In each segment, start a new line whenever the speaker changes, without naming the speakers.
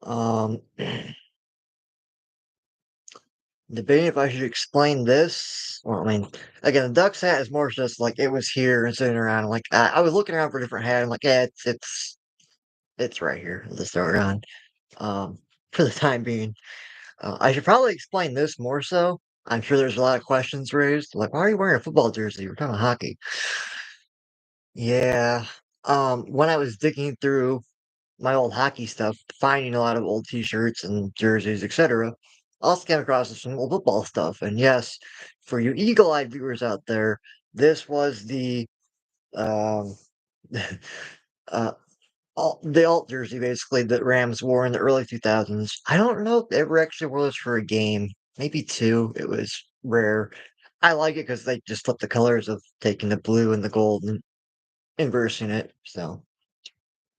Um, debating if I should explain this. Well, I mean, again, the Ducks hat is more just like it was here and sitting around. Like I was looking around for a different hat. I'm like, yeah, it's right here. Let's throw it on. Um, for the time being, I should probably explain this more so. I'm sure there's a lot of questions raised, like, why are you wearing a football jersey? We're talking hockey. Yeah. When I was digging through my old hockey stuff, finding a lot of old T-shirts and jerseys, etc. Also came across some old football stuff. And yes, for you eagle-eyed viewers out there, this was um, uh, the alt jersey basically that Rams wore in the early 2000s. I don't know if they ever actually wore this for a game, maybe two. It was rare. I like it because they just flipped the colors of taking the blue and the gold and inversing it. So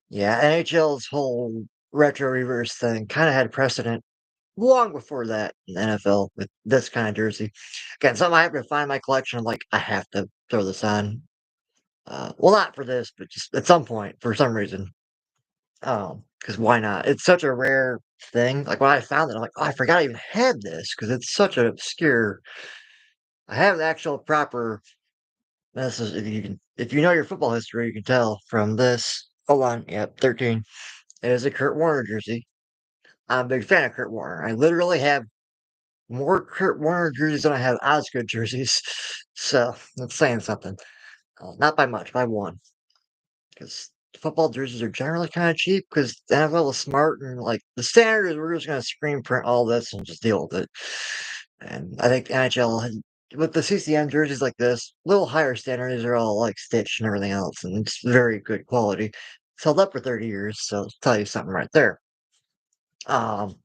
yeah, NHL's whole retro reverse thing kind of had precedent long before that in the NFL with this kind of jersey. Again, something I have to find in my collection. I'm like, I have to throw this on. Well, not for this, but just at some point for some reason. Because why not? It's such a rare thing. Like when I found it, I'm like, oh, I forgot I even had this because it's such an obscure. I have the actual proper. This is if you know your football history, you can tell from this. Hold on, yep, 13. It is a Kurt Warner jersey. I'm a big fan of Kurt Warner. I literally have more Kurt Warner jerseys than I have Osgood jerseys. So that's saying something. Not by much, by one. Because football jerseys are generally kind of cheap because the NFL is smart and like the standard is we're just going to screen print all this and just deal with it. And I think NHL with the CCM jerseys like this, little higher standard, these are all like stitched and everything else, and it's very good quality. It's held up for 30 years, so I'll tell you something right there. Um,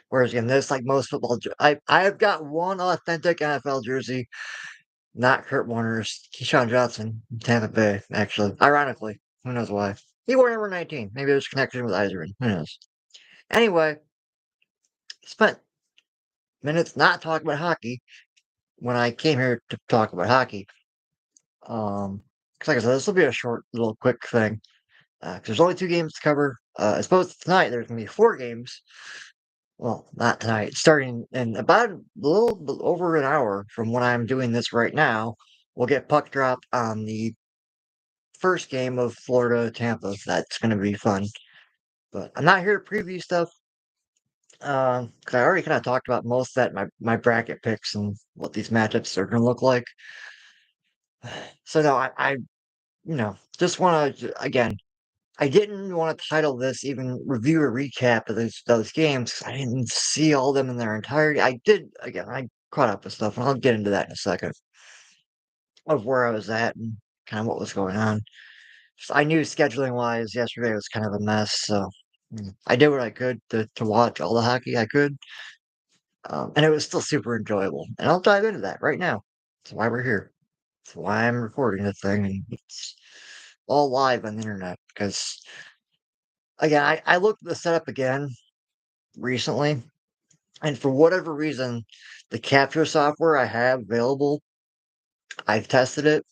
Whereas again, this like most football, I have got one authentic NFL jersey, not Kurt Warner's, Keyshawn Johnson, Tampa Bay. Actually, ironically, who knows why? He wore number 19. Maybe there's a connection with Iserman. Who knows? Anyway, spent minutes not talking about hockey when I came here to talk about hockey. Because like I said, this will be a short, little, quick thing. Because there's only two games to cover. I suppose tonight there's gonna be four games. Well, not tonight. Starting in about a little bit over an hour from when I'm doing this right now, we'll get puck drop on the first game of Florida Tampa. That's going to be fun. But I'm not here to preview stuff because I already kind of talked about most of that my bracket picks and what these matchups are going to look like. So no, just want to again. I didn't want to title this even review or recap of those games 'cause I didn't see all of them in their entirety. I did again. I caught up with stuff, and I'll get into that in a second of where I was at and kind of what was going on. So I knew scheduling wise, yesterday was kind of a mess, so I did what I could to watch all the hockey I could, and it was still super enjoyable. And I'll dive into that right now. That's why we're here. That's why I'm recording the thing, and it's all live on the internet because again, I looked at the setup again recently, and for whatever reason, the capture software I have available, I've tested it.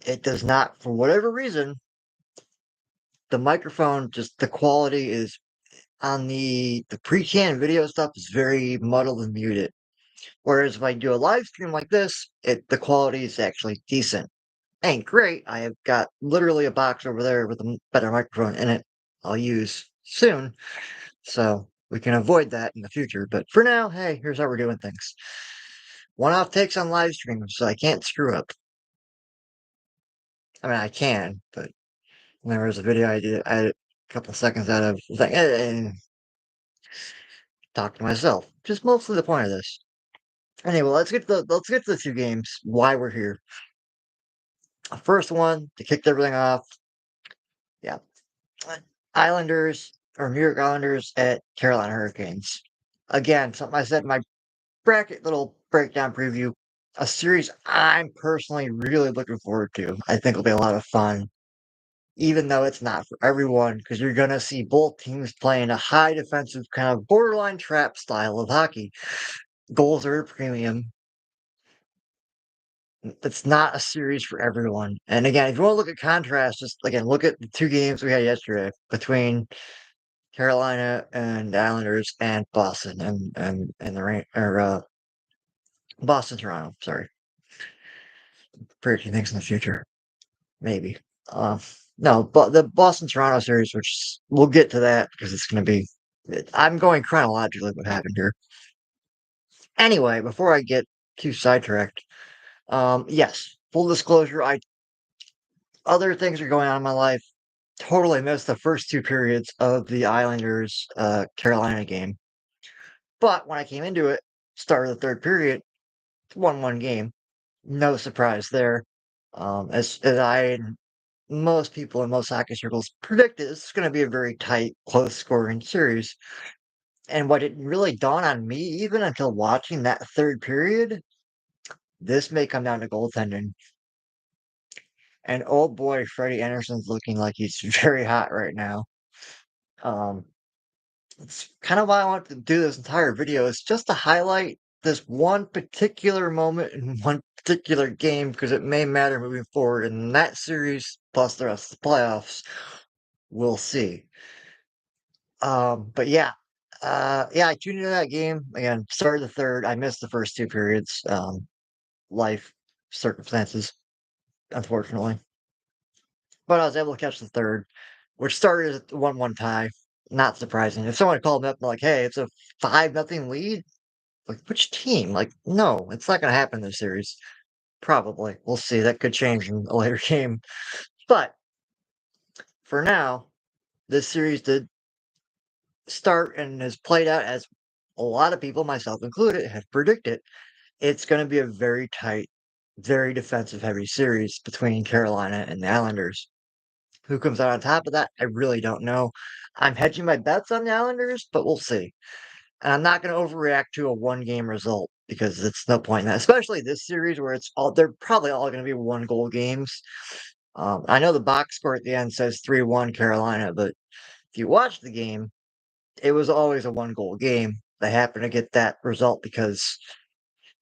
It does not, for whatever reason, the microphone, just the quality is on the pre-canned video stuff is very muddled and muted. Whereas if I do a live stream like this, the quality is actually decent. Ain't great. I have got literally a box over there with a better microphone in it. I'll use soon, so we can avoid that in the future. But for now, hey, here's how we're doing things. One-off takes on live streams, so I can't screw up. I mean, I can, but there was a video I had a couple seconds out of like, talk to myself. Just mostly the point of this. Anyway, let's get to the two games. Why we're here. First one to kick everything off. Yeah, Islanders or New York Islanders at Carolina Hurricanes. Again, something I said in my bracket little breakdown preview. A series I'm personally really looking forward to. I think it'll be a lot of fun, even though it's not for everyone, because you're going to see both teams playing a high defensive kind of borderline trap style of hockey. Goals are a premium. It's not a series for everyone. And again, if you want to look at contrast, just again look at the two games we had yesterday between Carolina and the Islanders and Boston and the rain or Boston Toronto. Sorry, predicting things in the future, maybe. Uh, no, but the Boston Toronto series, which we'll get to that because it's going to be. I'm going chronologically what happened here. Anyway, before I get too sidetracked, yes, full disclosure, I other things are going on in my life. Totally missed the first two periods of the Islanders Carolina game. But when I came into it, start of the third period, 1-1 game. No surprise there. As I and most people in most hockey circles predicted, this is going to be a very tight, close scoring series. And what didn't really dawn on me, even until watching that third period, this may come down to goaltending. And oh boy, Freddie Anderson's looking like he's very hot right now. Um, it's kind of why I want to do this entire video is just to highlight this one particular moment in one particular game because it may matter moving forward in that series plus the rest of the playoffs. We'll see. But yeah, yeah, I tuned into that game again. Started the third. I missed the first two periods. Life circumstances, unfortunately. But I was able to catch the third, which started as a 1-1 tie. Not surprising. If someone called me up and like, "Hey, it's a 5-0 lead," like which team? Like, no, it's not going to happen in this series. Probably, we'll see. That could change in a later game. But for now, this series did start and has played out as a lot of people, myself included, have predicted. It's going to be a very tight, very defensive heavy series between Carolina and the Islanders. Who comes out on top of that? I really don't know. I'm hedging my bets on the Islanders, but we'll see. And I'm not going to overreact to a one game result because it's no point in that, especially this series where they're probably all going to be 1 goal games. I know the box score at the end says 3-1 Carolina, but if you watch the game, it was always a 1 goal game. They happened to get that result because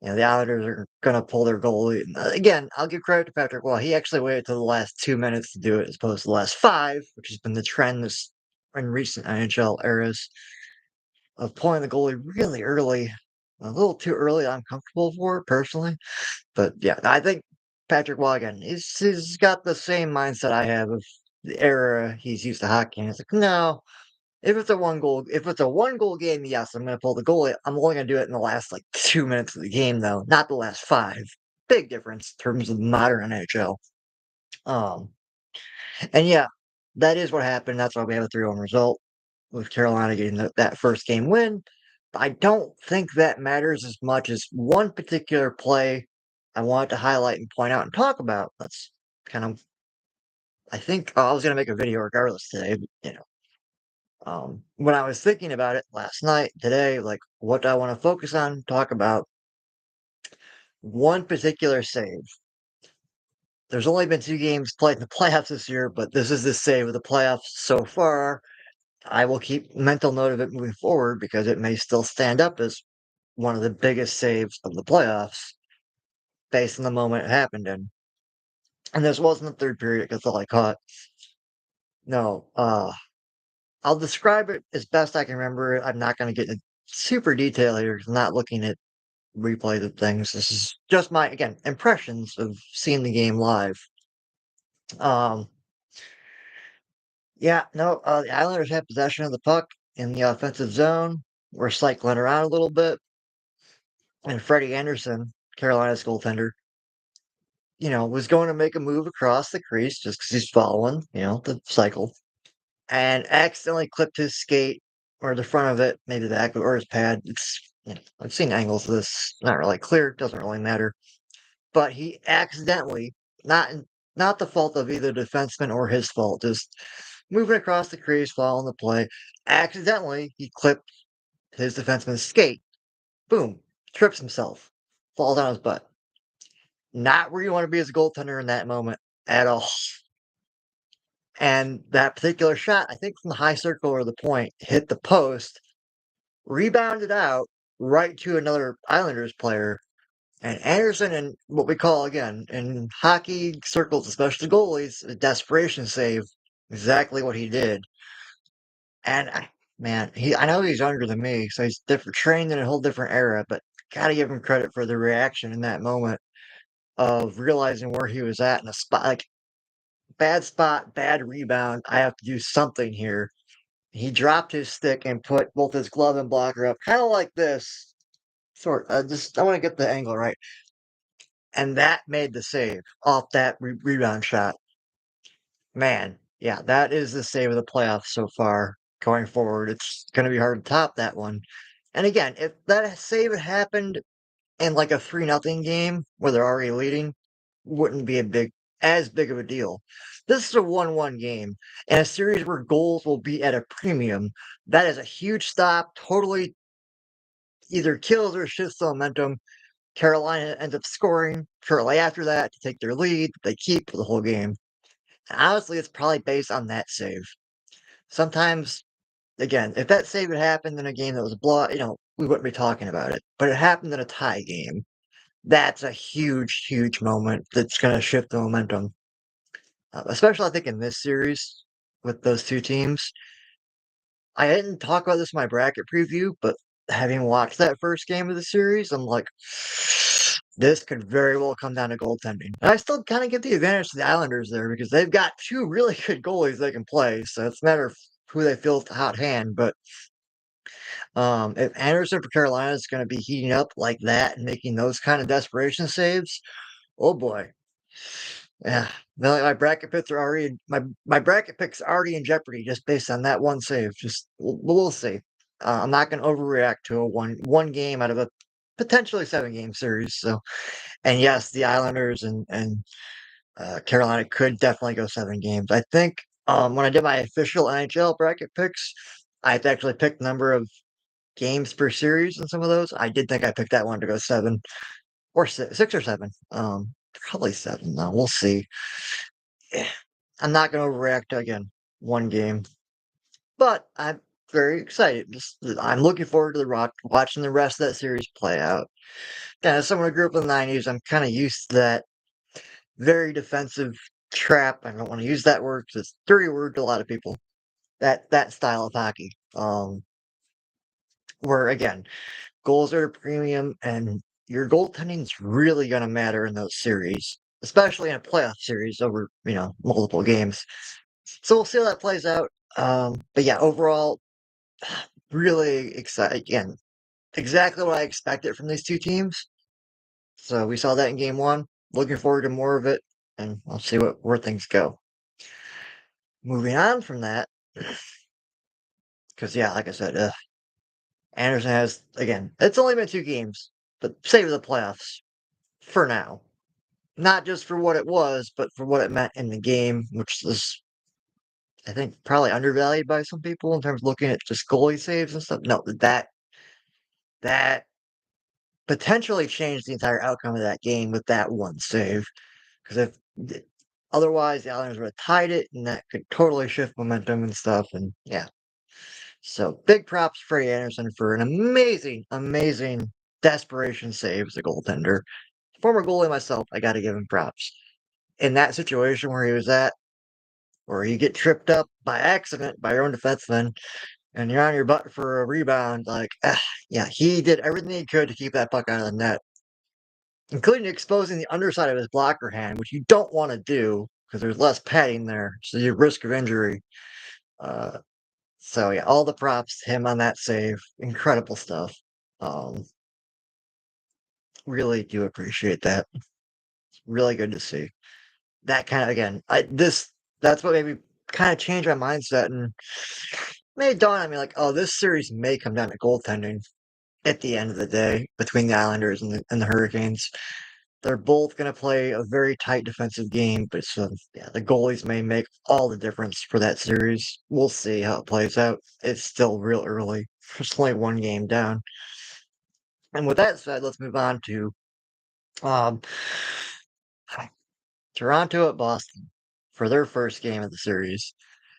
the Islanders are going to pull their goalie. Again, I'll give credit to Patrick. Well, he actually waited till the last 2 minutes to do it as opposed to the last five, which has been the trend in recent NHL eras of pulling the goalie really early. A little too early, I'm comfortable for it personally. But yeah, I think Patrick Wagon, he's got the same mindset I have of the era he's used to hockey. And it's like, no, if it's a 1 goal game, yes, I'm gonna pull the goalie. I'm only gonna do it in the last like 2 minutes of the game though, not the last five. Big difference in terms of modern NHL. Um and yeah, that is what happened. That's why we have a 3-1 result with Carolina getting that first game win. I don't think that matters as much as one particular play I wanted to highlight and point out and talk about. That's kind of, I think I was going to make a video regardless today. When I was thinking about it last night, today, like what do I want to focus on, talk about one particular save. There's only been 2 games played in the playoffs this year, but this is the save of the playoffs so far. I will keep mental note of it moving forward because it may still stand up as one of the biggest saves of the playoffs based on the moment it happened in. And this wasn't the third period because all I caught. No, I'll describe it as best I can remember it. I'm not going to get into super detail here because I'm not looking at replays of things. This is just my, again, impressions of seeing the game live. Um, yeah, no, the Islanders had possession of the puck in the offensive zone. We're cycling around a little bit. And Freddie Anderson, Carolina's goaltender, was going to make a move across the crease just because he's following, the cycle, and accidentally clipped his skate or the front of it, maybe the back or his pad. I've seen angles of this, not really clear, doesn't really matter. But he accidentally, not not the fault of either defenseman or his fault, just moving across the crease, following the play, accidentally he clipped his defenseman's skate. Boom, trips himself, falls on his butt. Not where you want to be as a goaltender in that moment at all. And that particular shot, I think from the high circle or the point, hit the post, rebounded out right to another Islanders player. And Anderson, in what we call, again, in hockey circles, especially goalies, a desperation save, exactly what he did. And Man, I know he's younger than me, so he's different, trained in a whole different era, but gotta give him credit for the reaction in that moment of realizing where he was at in a spot, like bad spot, bad rebound. I have to do something here. He dropped his stick and put both his glove and blocker up, kind of like this. Sort. Just I want to get the angle right, and that made the save off that rebound shot. Man, yeah, that is the save of the playoffs so far. Going forward, it's going to be hard to top that one. And again, if that save had happened in like a 3-0 game where they're already leading, wouldn't be as big of a deal. This is a 1-1 game and a series where goals will be at a premium. That is a huge stop, totally either kills or shifts the momentum. Carolina ends up scoring shortly after that to take their lead. They keep the whole game. And honestly, it's probably based on that save. Sometimes, again, if that save had happened in a game that was a blowout, we wouldn't be talking about it. But it happened in a tie game. That's a huge, huge moment that's going to shift the momentum. Especially, I think, in this series with those two teams. I didn't talk about this in my bracket preview, but having watched that first game of the series, I'm like, this could very well come down to goaltending. And I still kind of give the advantage to the Islanders there because they've got two really good goalies they can play. So it's a matter of who they feel is the hot hand. But if Anderson for Carolina is going to be heating up like that and making those kind of desperation saves, oh boy. Yeah, my bracket picks are already my bracket picks are already in jeopardy just based on that one save. Just we'll see. I'm not going to overreact to a one game out of a potentially 7-game series. So, and yes, the Islanders and Carolina could definitely go 7 games. I think when I did my official NHL bracket picks, I actually picked number of games per series in some of those. I did think I picked that one to go 7 or 6 or 7. Probably 7 though. We'll see. Eh, I'm not going to overreact again. One game, but I'm very excited. I'm looking forward to watching the rest of that series play out. As someone who grew up in the '90s, I'm kind of used to that very defensive trap. I don't want to use that word because it's a dirty word to a lot of people. That style of hockey, where again goals are a premium and your goaltending is really going to matter in those series, especially in a playoff series over multiple games. So we'll see how that plays out. But yeah, overall, really excited. Again, exactly what I expected from these two teams. So we saw that in game one. Looking forward to more of it, and I'll see where things go. Moving on from that, because yeah, like I said, Anderson has again. It's only been 2 games, but save the playoffs for now. Not just for what it was, but for what it meant in the game, which is, I think, probably undervalued by some people in terms of looking at just goalie saves and stuff. No, that potentially changed the entire outcome of that game with that one save. Because if otherwise the Islanders would have tied it, and that could totally shift momentum and stuff. And yeah, so big props to Freddie Anderson for an amazing, amazing desperation save as a goaltender. Former goalie myself, I got to give him props. In that situation where he was at, where you get tripped up by accident by your own defenseman, and you're on your butt for a rebound, like, yeah, he did everything he could to keep that puck out of the net, including exposing the underside of his blocker hand, which you don't want to do because there's less padding there, so you risk of injury. Uh, so yeah, all the props to him on that save. Incredible stuff. Um, really do appreciate that. It's really good to see. That kind of again, that's what maybe kind of changed my mindset and made it dawn on me like, oh, this series may come down to goaltending at the end of the day between the Islanders and the Hurricanes. They're both going to play a very tight defensive game, but yeah, the goalies may make all the difference for that series. We'll see how it plays out. It's still real early. There's only one game down. And with that said, let's move on to um, Toronto at Boston for their first game of the series.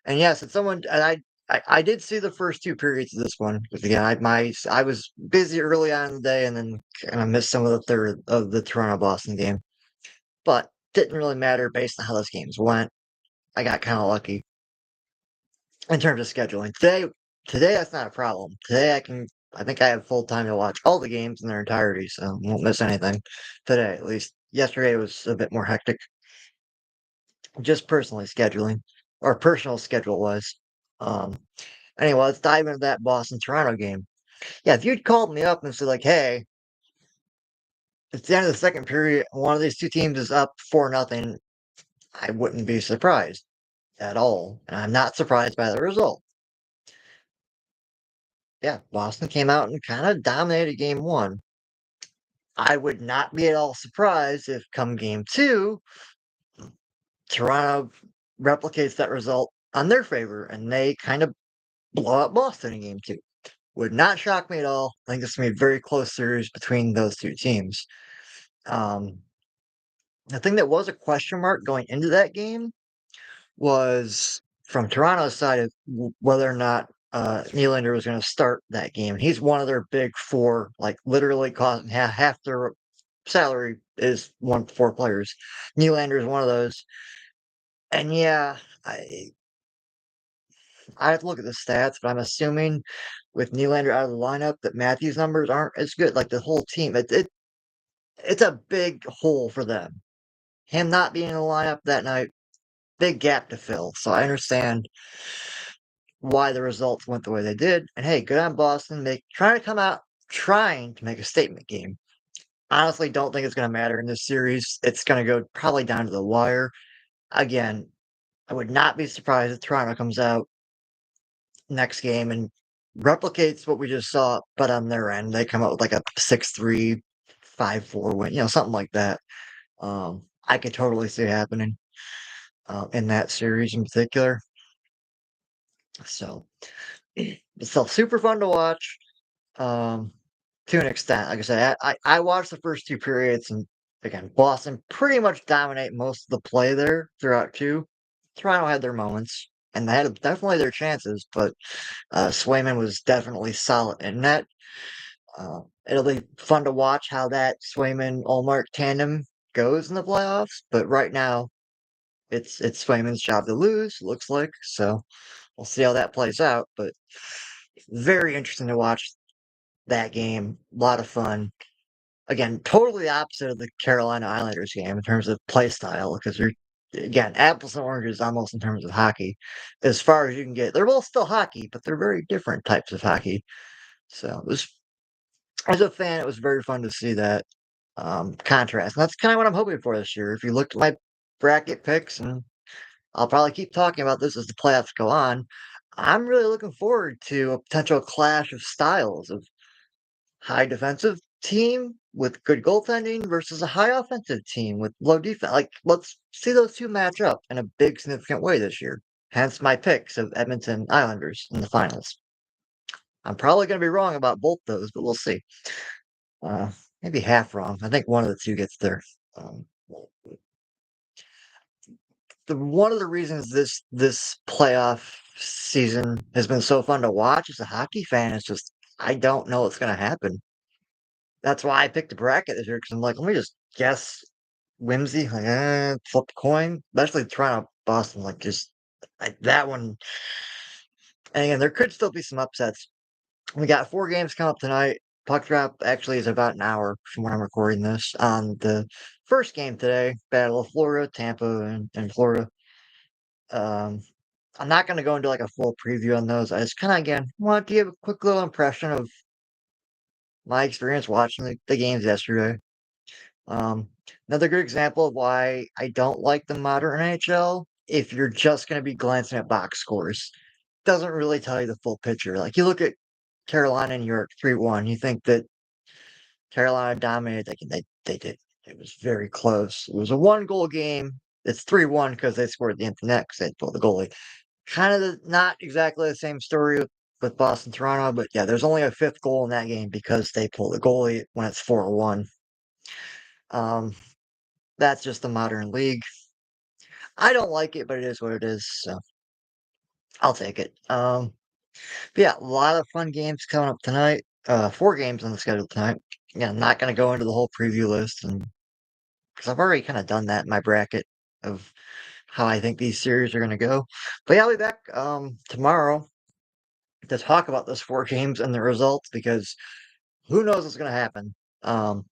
And yes, it's someone and I did see the first 2 periods of this one because again I was busy early on in the day and then kind of missed some of the third of the Toronto Boston game, but didn't really matter based on how those games went. I got kind of lucky in terms of scheduling. Today Today, that's not a problem. Today, I think I have full time to watch all the games in their entirety, so I won't miss anything today, at least. Yesterday was a bit more hectic, just personally scheduling, or personal schedule wise. Um, anyway, let's dive into that Boston Toronto game. Yeah, if you'd called me up and said, like, hey, it's the end of the second period, one of these two teams is up 4-0, I wouldn't be surprised at all. And I'm not surprised by the result. Yeah, Boston came out and kind of dominated game one. I would not be at all surprised if come game two, Toronto replicates that result on their favor and they kind of blow up Boston in game two. Would not shock me at all. I think this is going to be a very close series between those two teams. Um, the thing that was a question mark going into that game was from Toronto's side of whether or not Nylander was going to start that game. He's one of their big four, like literally costing half their salary is four players. Nylander is one of those. And yeah, I have to look at the stats, but I'm assuming with Nylander out of the lineup that Matthews' numbers aren't as good. Like the whole team, it's a big hole for them. Him not being in the lineup that night, big gap to fill. So I understand why the results went the way they did. And hey, good on Boston. They trying to come out trying to make a statement game. Honestly, don't think it's going to matter in this series. It's going to go probably down to the wire. Again, I would not be surprised if Toronto comes out next game and replicates what we just saw, but on their end, they come out with like a 6-3, 5-4 win, something like that. I could totally see it happening in that series in particular. So it's still super fun to watch. To an extent, like I said, I watched the first two periods, and again, Boston pretty much dominate most of the play there throughout two. Toronto had their moments, and they had definitely their chances, but Swayman was definitely solid in net. It'll be fun to watch how that Swayman Allmark tandem goes in the playoffs, but right now it's Swayman's job to lose, looks like. So we'll see how that plays out. But very interesting to watch that game. A lot of fun. Again, totally opposite of the Carolina Islanders game in terms of play style, because they're again apples and oranges almost in terms of hockey, as far as you can get. They're both still hockey, but they're very different types of hockey. So it was, as a fan, it was very fun to see that contrast. And that's kind of what I'm hoping for this year. If you looked at my bracket picks, and I'll probably keep talking about this as the playoffs go on, I'm really looking forward to a potential clash of styles of high defensive team with good goaltending versus a high offensive team with low defense. Like, let's see those two match up in a big, significant way this year. Hence my picks of Edmonton Islanders in the finals. I'm probably going to be wrong about both those, but we'll see. Uh, maybe half wrong. I think one of the two gets there. Um, one of the reasons this playoff season has been so fun to watch as a hockey fan is just I don't know what's going to happen. That's why I picked the bracket this year because I'm like, let me just guess whimsy, like flip the coin, especially Toronto Boston, like just like that one. And again, there could still be some upsets. We got four games coming up tonight. Puck drop actually is about an hour from when I'm recording this. On the first game today, Battle of Florida, Tampa, and Florida. Um, I'm not going to go into like a full preview on those. I just kind of again want to give a quick little impression of my experience watching the games yesterday. Another good example of why I don't like the modern NHL. If you're just going to be glancing at box scores, doesn't really tell you the full picture. Like you look at Carolina and New York 3-1, you think that Carolina dominated. They did. It was very close. It was a one goal game. It's 3-1 because they scored the empty net because they pulled the goalie. Kind of not exactly the same story with Boston Toronto, but yeah, there's only a fifth goal in that game because they pulled the goalie when it's 4-1. Um, that's just the modern league. I don't like it, but it is what it is, so I'll take it. But yeah, a lot of fun games coming up tonight. Four games on the schedule tonight. Yeah, I'm not going to go into the whole preview list, and because I've already kind of done that in my bracket of how I think these series are going to go. But yeah, I'll be back tomorrow to talk about those 4 games and the results because who knows what's going to happen. Um,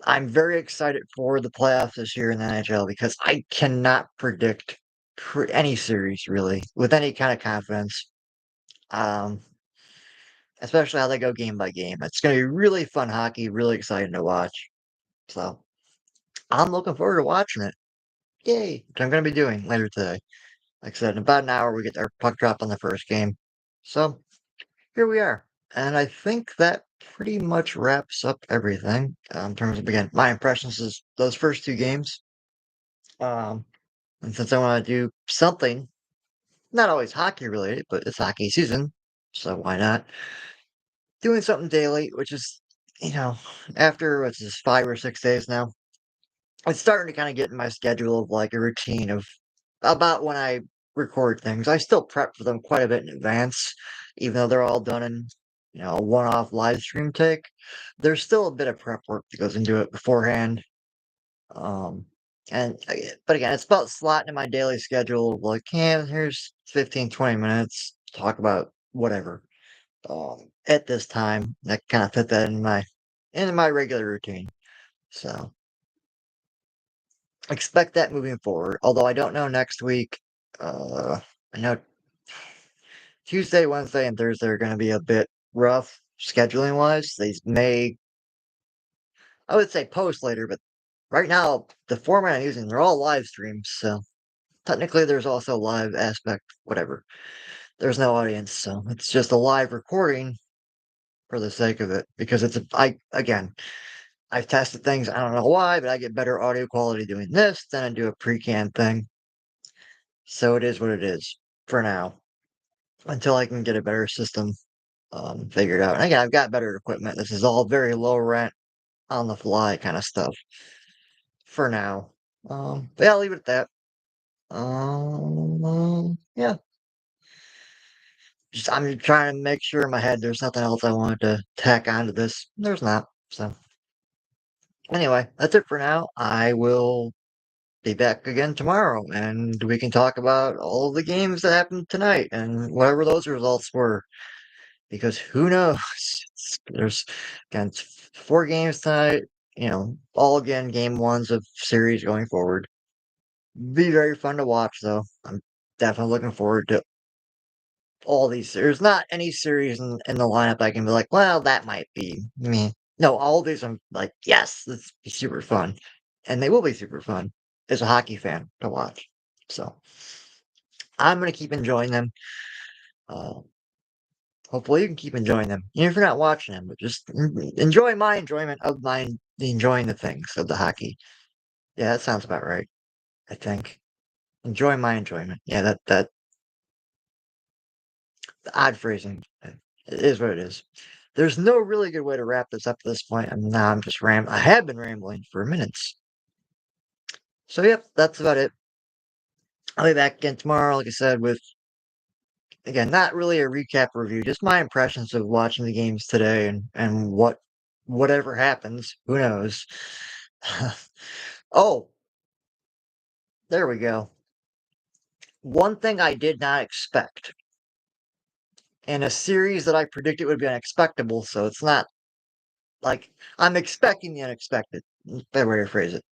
I'm very excited for the playoffs this year in the NHL because I cannot predict any series really with any kind of confidence. Um, Especially how they go game by game. It's going to be really fun hockey, really exciting to watch. So I'm looking forward to watching it. Yay! Which I'm going to be doing later today. Like I said, in about an hour, we get our puck drop on the first game. So here we are. And I think that pretty much wraps up everything in terms of, again, my impressions is those first 2 games. Um, and since I want to do something, not always hockey related, but it's hockey season, so why not? Doing something daily, which is, you know, after what's this 5 or 6 days now, it's starting to kind of get in my schedule of like a routine of about when I record things. I still prep for them quite a bit in advance, even though they're all done in, a one-off live stream take. There's still a bit of prep work that goes into it beforehand. Um, but again, it's about slotting in my daily schedule. Like, yeah, here's 15, 20 minutes, talk about whatever. At this time, that kind of fit that in my regular routine. So expect that moving forward. Although I don't know next week. I know Tuesday, Wednesday, and Thursday are going to be a bit rough scheduling wise. They may, I would say, post later, but right now the format I'm using, they're all live streams. So technically, there's also a live aspect. Whatever. There's no audience, so it's just a live recording for the sake of it because I've tested things. I don't know why, but I get better audio quality doing this than I do a pre-canned thing. So it is what it is for now until I can get a better system figured out. And again, I've got better equipment. This is all very low rent, on the fly kind of stuff for now. But yeah, I'll leave it at that. Yeah, just I'm trying to make sure in my head there's nothing else I wanted to tack onto this. There's not. So anyway, that's it for now. I will be back again tomorrow, and we can talk about all of the games that happened tonight and whatever those results were. Because who knows? There's again 4 games tonight. All again game ones of series going forward. Be very fun to watch, though. I'm definitely looking forward to all these. There's not any series in the lineup I can be like, well, that might be me. No, all these I'm like, yes, this be super fun, and they will be super fun as a hockey fan to watch. So I'm gonna keep enjoying them. Uh, Hopefully, you can keep enjoying them, even if you're not watching them. But just enjoy my enjoyment of enjoying the things of the hockey. Yeah, that sounds about right. I think enjoy my enjoyment. Yeah, that odd phrasing. It is what it is. There's no really good way to wrap this up at this point. And now I'm just I have been rambling for minutes. So yep, that's about it. I'll be back again tomorrow, like I said, with again not really a recap review, just my impressions of watching the games today and whatever happens. Who knows? Oh, there we go. One thing I did not expect in a series that I predicted would be unexpectable, so it's not like I'm expecting the unexpected. Better way to phrase it.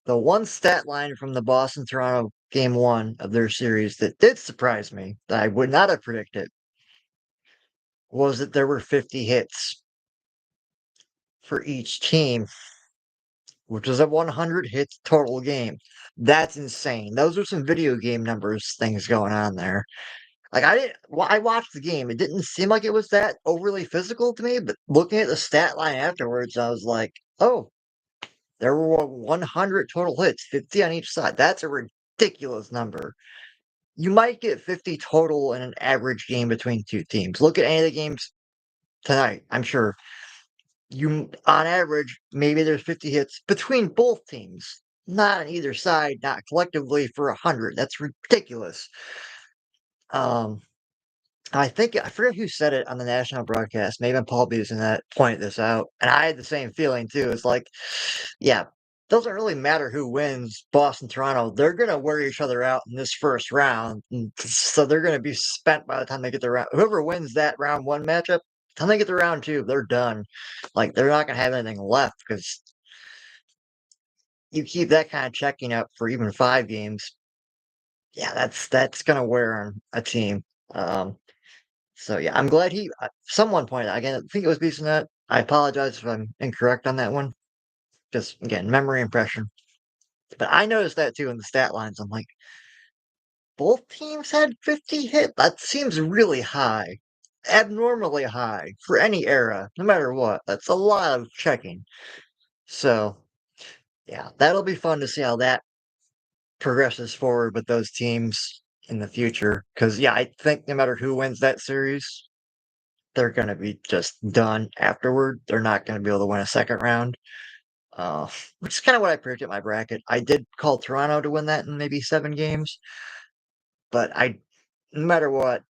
The one stat line from the Boston Toronto game one of their series that did surprise me, that I would not have predicted, was that there were 50 hits for each team, which was a 100 hits total game. That's insane. Those are some video game numbers things going on there. Like I watched the game. It didn't seem like it was that overly physical to me, but looking at the stat line afterwards, I was like, oh, there were 100 total hits, 50 on each side. That's a ridiculous number. You might get 50 total in an average game between two teams. Look at any of the games tonight. I'm sure on average, maybe there's 50 hits between both teams, not on either side, not collectively for 100. That's ridiculous. Um, I forget who said it on the national broadcast. Maybe Paul Beason that pointed this out, and I had the same feeling too. It's like, yeah, doesn't really matter who wins Boston, Toronto. They're gonna wear each other out in this first round, so they're gonna be spent by the time they get to round. Whoever wins that round one matchup, by the time they get to round two, they're done. Like they're not gonna have anything left because you keep that kind of checking up for even 5 games. Yeah, that's gonna wear on a team. Um, so yeah, I'm glad someone pointed out again. I think it was BCNet. I apologize if I'm incorrect on that one. Just again, memory impression. But I noticed that too in the stat lines. I'm like, both teams had 50 hit. That seems really high, abnormally high for any era, no matter what. That's a lot of checking. So yeah, that'll be fun to see how that progresses forward with those teams in the future. Because yeah, I think no matter who wins that series, they're going to be just done afterward. They're not going to be able to win a second round. Uh, which is kind of what I predicted my bracket. I did call Toronto to win that in maybe 7 games, but no matter what,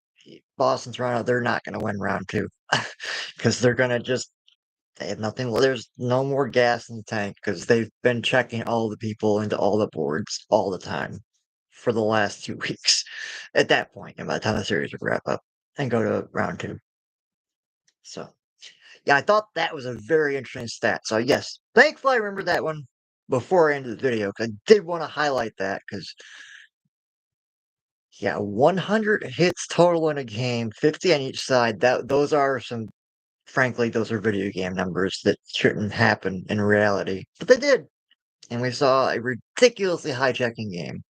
Boston, Toronto, they're not going to win round two because they're going to they have nothing. There's no more gas in the tank because they've been checking all the people into all the boards all the time for the last 2 weeks. At that point, and by the time the series would wrap up and go to round two. So yeah, I thought that was a very interesting stat. So yes, thankfully I remembered that one before I ended the video because I did want to highlight that because yeah, 100 hits total in a game, 50 on each side. Those are frankly, those are video game numbers that shouldn't happen in reality, but they did, and we saw a ridiculously high checking game,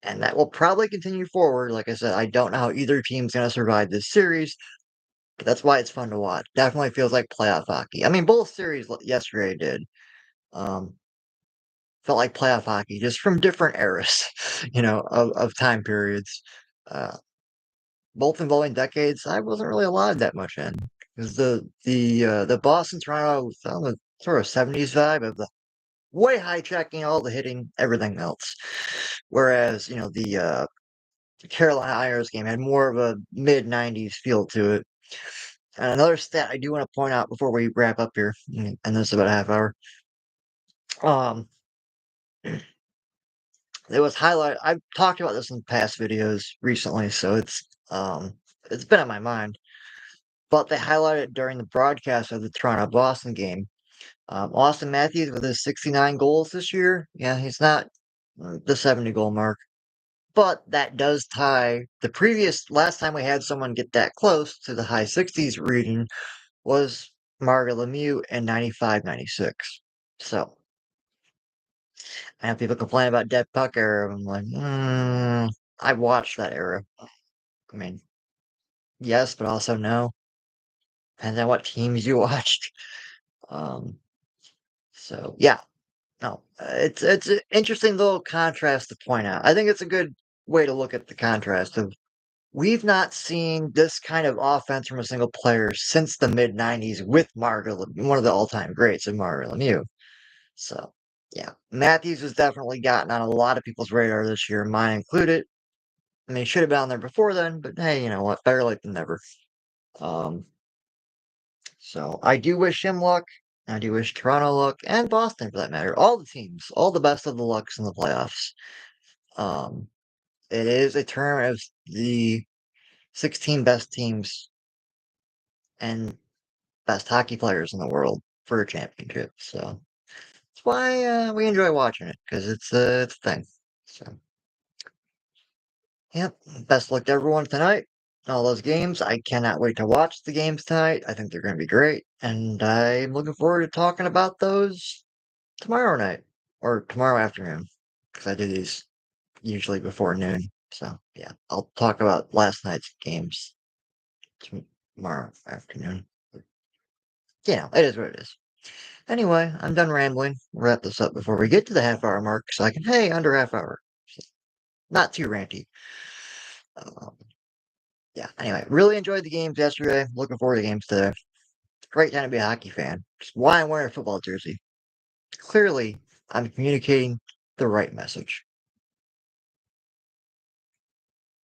and that will probably continue forward. Like I said, I don't know how either team's going to survive this series, but that's why it's fun to watch. Definitely feels like playoff hockey. I mean, both series yesterday did. Um, felt like playoff hockey, just from different eras, of time periods. Uh, both involving decades I wasn't really alive that much in. Because the Boston Toronto found the sort of 70s vibe of the way high checking, all the hitting, everything else. Whereas, the Carolina Islanders game had more of a mid 90s feel to it. And another stat I do want to point out before we wrap up here, and this is about a half hour. Um It was highlighted. I've talked about this in past videos recently, so it's been on my mind. But they highlighted it during the broadcast of the Toronto Boston game. Austin Matthews with his 69 goals this year. Yeah, he's not the 70 goal mark, but that does tie the previous last time we had someone get that close to the high 60s reading was Mario Lemieux in 95-96. So I have people complain about dead puck era. I'm like, I watched that era. I mean, yes, but also no. Depends on what teams you watched. Um, so yeah, no, it's an interesting little contrast to point out. I think it's a good way to look at the contrast of we've not seen this kind of offense from a single player since the mid '90s with one of the all-time greats in Mario Lemieux. So yeah, Matthews has definitely gotten on a lot of people's radar this year, mine included. I mean, he should have been on there before then, but hey, you know what? Better late than never. Um, so I do wish him luck. I do wish Toronto luck and Boston for that matter. All the teams, all the best of the lucks in the playoffs. Um, it is a tournament of the 16 best teams and best hockey players in the world for a championship. So that's why we enjoy watching it because it's a thing. So yep, best luck to everyone tonight. All those games. I cannot wait to watch the games tonight. I think they're going to be great, and I'm looking forward to talking about those tomorrow night or tomorrow afternoon because I do these usually before noon. So yeah, I'll talk about last night's games tomorrow afternoon. It is what it is. Anyway, I'm done rambling. We'll wrap this up before we get to the half-hour mark so I can, hey, under half hour. Not too ranty. Um, yeah, anyway, really enjoyed the games yesterday. Looking forward to the games today. Great time to be a hockey fan. Just why I'm wearing a football jersey. Clearly, I'm communicating the right message.